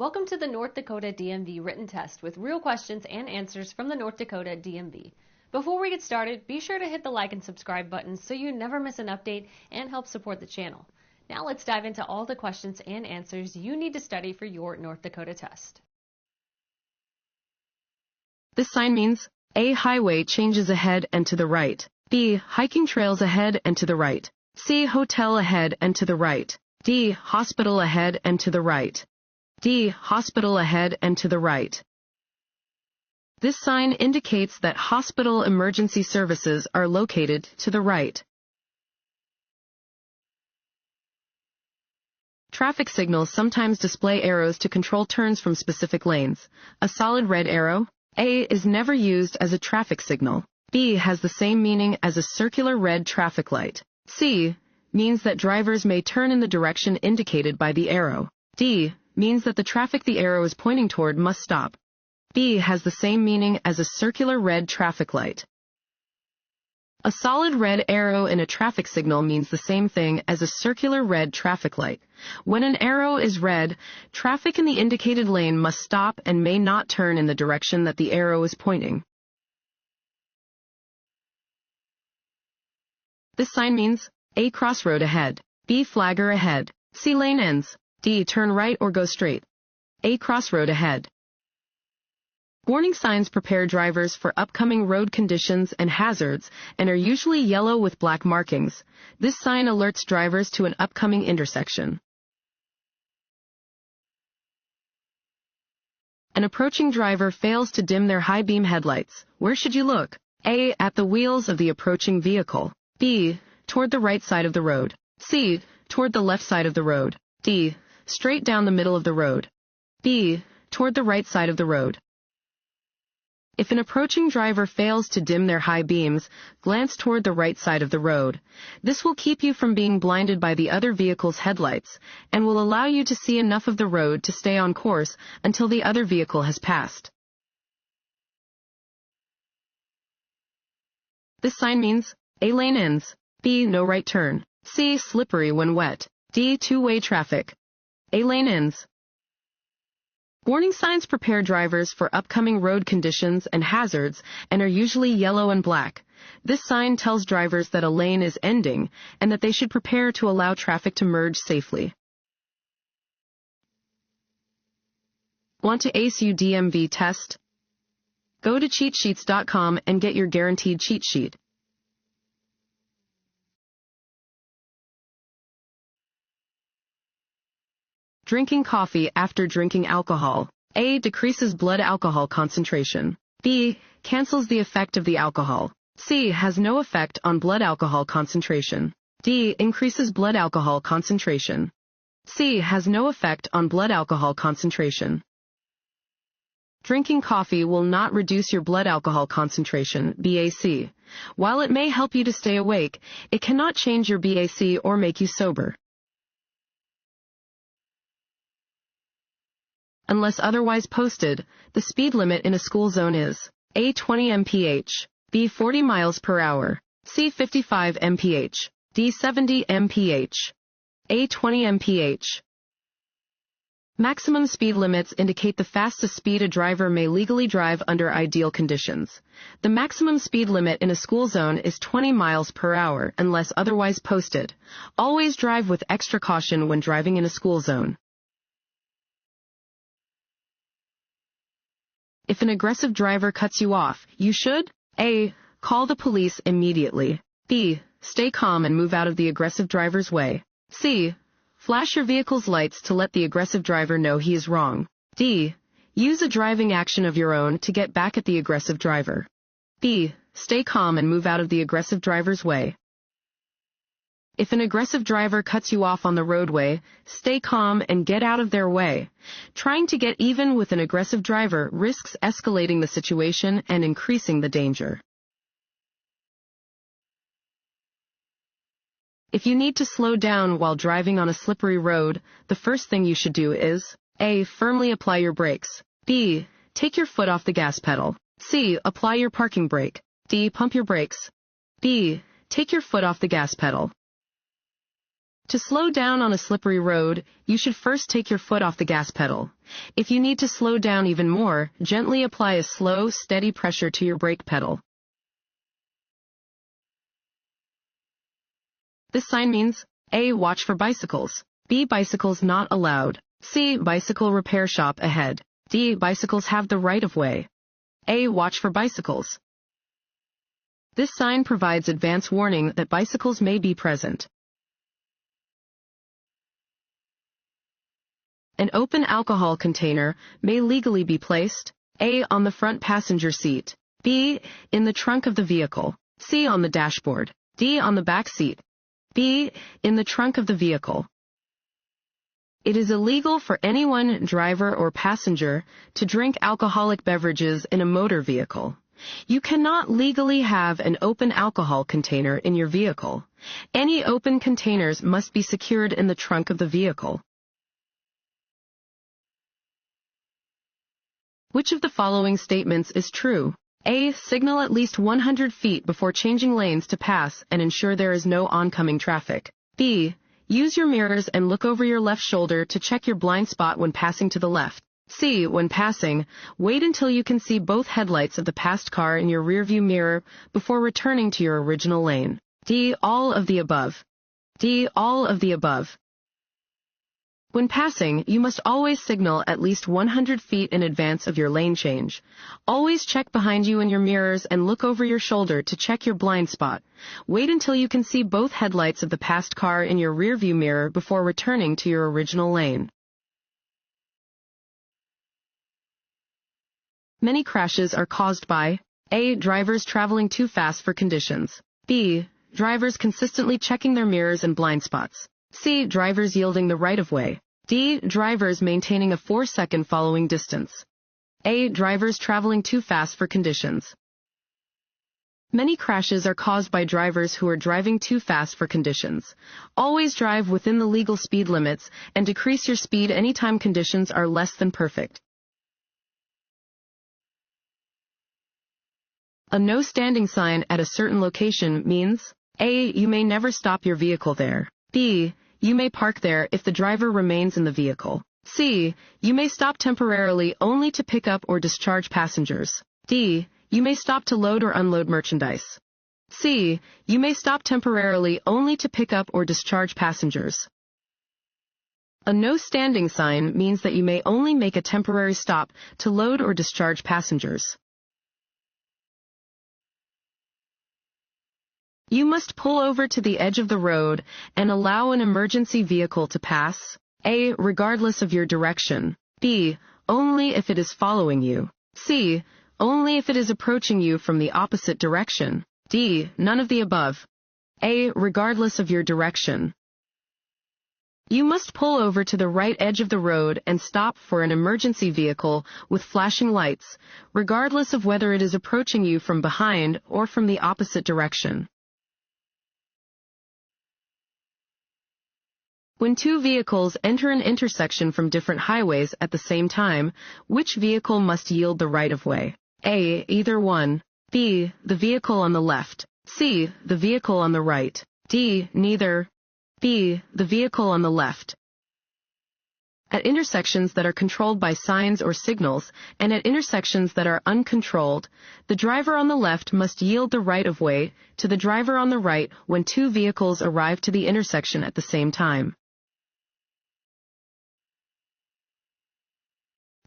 Welcome to the North Dakota DMV written test with real questions and answers from the North Dakota DMV. Before we get started, be sure to hit the like and subscribe buttons so you never miss an update and help support the channel. Now let's dive into all the questions and answers you need to study for your North Dakota test. This sign means A. Highway changes ahead and to the right. B. Hiking trails ahead and to the right. C. Hotel ahead and to the right. D. Hospital ahead and to the right. D. Hospital ahead and to the right. This sign indicates that hospital emergency services are located to the right. Traffic signals sometimes display arrows to control turns from specific lanes. A solid red arrow, A, is never used as a traffic signal. B, has the same meaning as a circular red traffic light. C, means that drivers may turn in the direction indicated by the arrow. D, means that the traffic the arrow is pointing toward must stop. B, has the same meaning as a circular red traffic light. A solid red arrow in a traffic signal means the same thing as a circular red traffic light. When an arrow is red, traffic in the indicated lane must stop and may not turn in the direction that the arrow is pointing. This sign means A, crossroad ahead. B, flagger ahead. C, lane ends. D, turn right or go straight. A, crossroad ahead. Warning signs prepare drivers for upcoming road conditions and hazards and are usually yellow with black markings. This sign alerts drivers to an upcoming intersection. An approaching driver fails to dim their high beam headlights. Where should you look? A, at the wheels of the approaching vehicle. B, toward the right side of the road. C, toward the left side of the road. D, straight down the middle of the road. B, toward the right side of the road. If an approaching driver fails to dim their high beams, glance toward the right side of the road. This will keep you from being blinded by the other vehicle's headlights and will allow you to see enough of the road to stay on course until the other vehicle has passed. This sign means A, lane ends. B, no right turn. C, slippery when wet. D, two-way traffic. A, lane ends. Warning signs prepare drivers for upcoming road conditions and hazards and are usually yellow and black. This sign tells drivers that a lane is ending and that they should prepare to allow traffic to merge safely. Want to ace your DMV test? Go to cheatsheets.com and get your guaranteed cheat sheet. Drinking coffee after drinking alcohol. A, decreases blood alcohol concentration. B, cancels the effect of the alcohol. C, has no effect on blood alcohol concentration. D, increases blood alcohol concentration. C, has no effect on blood alcohol concentration. Drinking coffee will not reduce your blood alcohol concentration, BAC. While it may help you to stay awake, it cannot change your BAC or make you sober. Unless otherwise posted, the speed limit in a school zone is A, 20 mph, B, 40 miles per hour, C, 55 mph, D, 70 mph, A, 20 mph. Maximum speed limits indicate the fastest speed a driver may legally drive under ideal conditions. The maximum speed limit in a school zone is 20 miles per hour unless otherwise posted. Always drive with extra caution when driving in a school zone. If an aggressive driver cuts you off, you should A, call the police immediately. B, stay calm and move out of the aggressive driver's way. C, flash your vehicle's lights to let the aggressive driver know he is wrong. D, use a driving action of your own to get back at the aggressive driver. B, stay calm and move out of the aggressive driver's way. If an aggressive driver cuts you off on the roadway, stay calm and get out of their way. Trying to get even with an aggressive driver risks escalating the situation and increasing the danger. If you need to slow down while driving on a slippery road, the first thing you should do is A, firmly apply your brakes. B, take your foot off the gas pedal. C, apply your parking brake. D, pump your brakes. B, take your foot off the gas pedal. To slow down on a slippery road, you should first take your foot off the gas pedal. If you need to slow down even more, gently apply a slow, steady pressure to your brake pedal. This sign means A. Watch for bicycles. B. Bicycles not allowed. C. Bicycle repair shop ahead. D. Bicycles have the right of way. A. Watch for bicycles. This sign provides advance warning that bicycles may be present. An open alcohol container may legally be placed A. on the front passenger seat, B. in the trunk of the vehicle, C. on the dashboard, D. on the back seat, B. in the trunk of the vehicle. It is illegal for anyone, driver or passenger, to drink alcoholic beverages in a motor vehicle. You cannot legally have an open alcohol container in your vehicle. Any open containers must be secured in the trunk of the vehicle. Which of the following statements is true? A. Signal at least 100 feet before changing lanes to pass and ensure there is no oncoming traffic. B. Use your mirrors and look over your left shoulder to check your blind spot when passing to the left. C. When passing, wait until you can see both headlights of the passed car in your rearview mirror before returning to your original lane. D. All of the above. D. All of the above. When passing, you must always signal at least 100 feet in advance of your lane change. Always check behind you in your mirrors and look over your shoulder to check your blind spot. Wait until you can see both headlights of the passed car in your rearview mirror before returning to your original lane. Many crashes are caused by A. Drivers traveling too fast for conditions. B. Drivers consistently checking their mirrors and blind spots. C. Drivers yielding the right-of-way. D. Drivers maintaining a 4-second following distance. A. Drivers traveling too fast for conditions. Many crashes are caused by drivers who are driving too fast for conditions. Always drive within the legal speed limits and decrease your speed anytime conditions are less than perfect. A no standing sign at a certain location means A. You may never stop your vehicle there. B. You may park there if the driver remains in the vehicle. C. You may stop temporarily only to pick up or discharge passengers. D. You may stop to load or unload merchandise. C. You may stop temporarily only to pick up or discharge passengers. A no standing sign means that you may only make a temporary stop to load or discharge passengers. You must pull over to the edge of the road and allow an emergency vehicle to pass. A. Regardless of your direction. B. Only if it is following you. C. Only if it is approaching you from the opposite direction. D. None of the above. A. Regardless of your direction. You must pull over to the right edge of the road and stop for an emergency vehicle with flashing lights, regardless of whether it is approaching you from behind or from the opposite direction. When two vehicles enter an intersection from different highways at the same time, which vehicle must yield the right-of-way? A. Either one. B. The vehicle on the left. C. The vehicle on the right. D. Neither. B. The vehicle on the left. At intersections that are controlled by signs or signals, and at intersections that are uncontrolled, the driver on the left must yield the right-of-way to the driver on the right when two vehicles arrive to the intersection at the same time.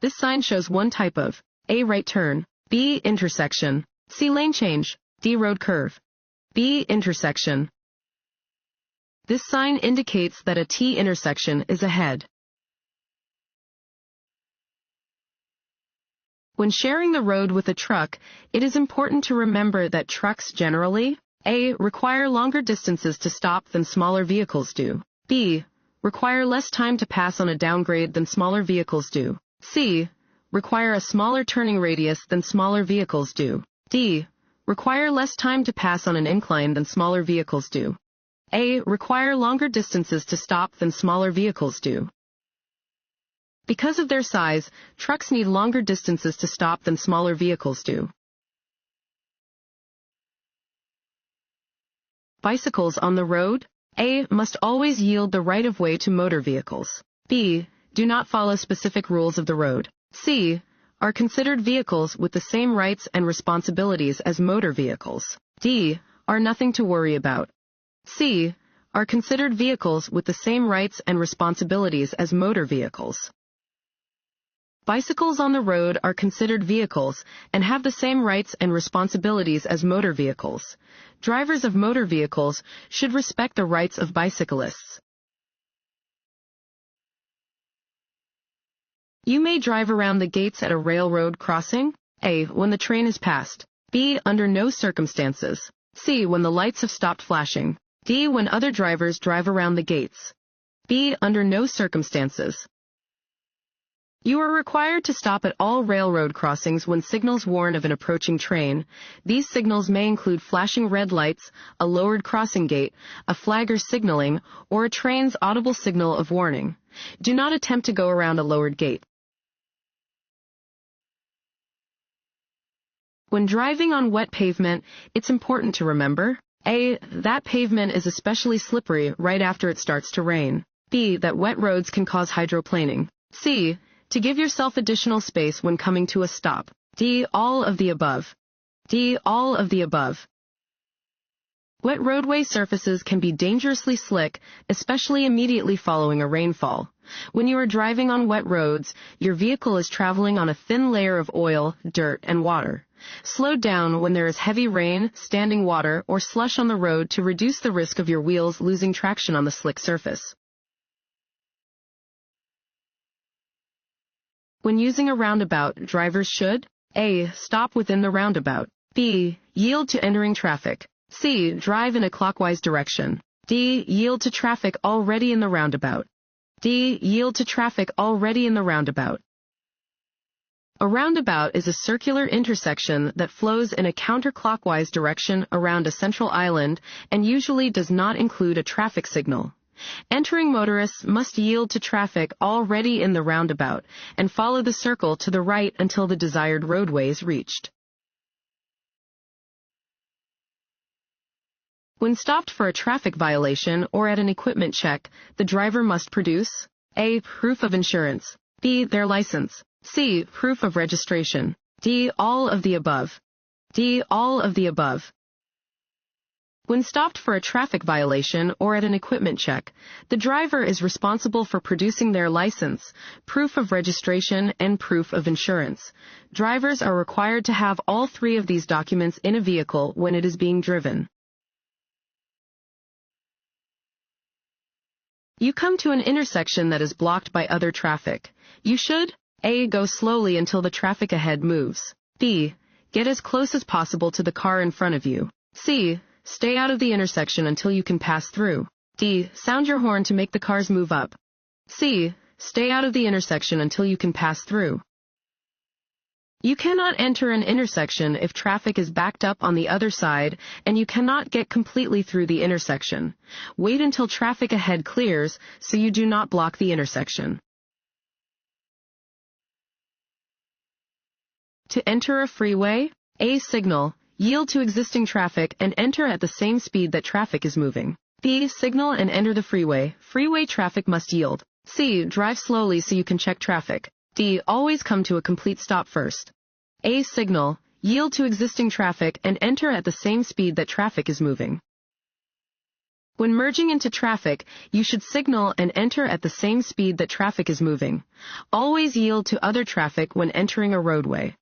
This sign shows one type of A. Right turn, B. Intersection, C. Lane change, D. Road curve. B. Intersection. This sign indicates that a T intersection is ahead. When sharing the road with a truck, it is important to remember that trucks generally A. Require longer distances to stop than smaller vehicles do. B. Require less time to pass on a downgrade than smaller vehicles do. C. Require a smaller turning radius than smaller vehicles do. D. Require less time to pass on an incline than smaller vehicles do. A. Require longer distances to stop than smaller vehicles do. Because of their size, trucks need longer distances to stop than smaller vehicles do. Bicycles on the road? A. Must always yield the right-of-way to motor vehicles. B. Do not follow specific rules of the road. C. Are considered vehicles with the same rights and responsibilities as motor vehicles. D. Are nothing to worry about. C. Are considered vehicles with the same rights and responsibilities as motor vehicles. Bicycles on the road are considered vehicles and have the same rights and responsibilities as motor vehicles. Drivers of motor vehicles should respect the rights of bicyclists. You may drive around the gates at a railroad crossing. A. When the train is passed. B. Under no circumstances. C. When the lights have stopped flashing. D. When other drivers drive around the gates. B. Under no circumstances. You are required to stop at all railroad crossings when signals warn of an approaching train. These signals may include flashing red lights, a lowered crossing gate, a flag or signaling, or a train's audible signal of warning. Do not attempt to go around a lowered gate. When driving on wet pavement, it's important to remember: A. That pavement is especially slippery right after it starts to rain. B. That wet roads can cause hydroplaning. C. To give yourself additional space when coming to a stop. D. All of the above. D. All of the above. Wet roadway surfaces can be dangerously slick, especially immediately following a rainfall. When you are driving on wet roads, your vehicle is traveling on a thin layer of oil, dirt, and water. Slow down when there is heavy rain, standing water, or slush on the road to reduce the risk of your wheels losing traction on the slick surface. When using a roundabout, drivers should: A. Stop within the roundabout. B. Yield to entering traffic. C. Drive in a clockwise direction. D. Yield to traffic already in the roundabout. D. Yield to traffic already in the roundabout. A roundabout is a circular intersection that flows in a counterclockwise direction around a central island and usually does not include a traffic signal. Entering motorists must yield to traffic already in the roundabout and follow the circle to the right until the desired roadway is reached. When stopped for a traffic violation or at an equipment check, the driver must produce: A. Proof of insurance. B. Their license. C. Proof of registration. D. All of the above. D. All of the above. When stopped for a traffic violation or at an equipment check, the driver is responsible for producing their license, proof of registration, and proof of insurance. Drivers are required to have all three of these documents in a vehicle when it is being driven. You come to an intersection that is blocked by other traffic. You should: A. Go slowly until the traffic ahead moves. B. Get as close as possible to the car in front of you. C. Stay out of the intersection until you can pass through. D. Sound your horn to make the cars move up. C. Stay out of the intersection until you can pass through. You cannot enter an intersection if traffic is backed up on the other side, and you cannot get completely through the intersection. Wait until traffic ahead clears so you do not block the intersection. To enter a freeway: A. Signal. Yield to existing traffic and enter at the same speed that traffic is moving. B. Signal and enter the freeway. Freeway traffic must yield. C. Drive slowly so you can check traffic. D. Always come to a complete stop first. A. Signal. Yield to existing traffic and enter at the same speed that traffic is moving. When merging into traffic, you should signal and enter at the same speed that traffic is moving. Always yield to other traffic when entering a roadway.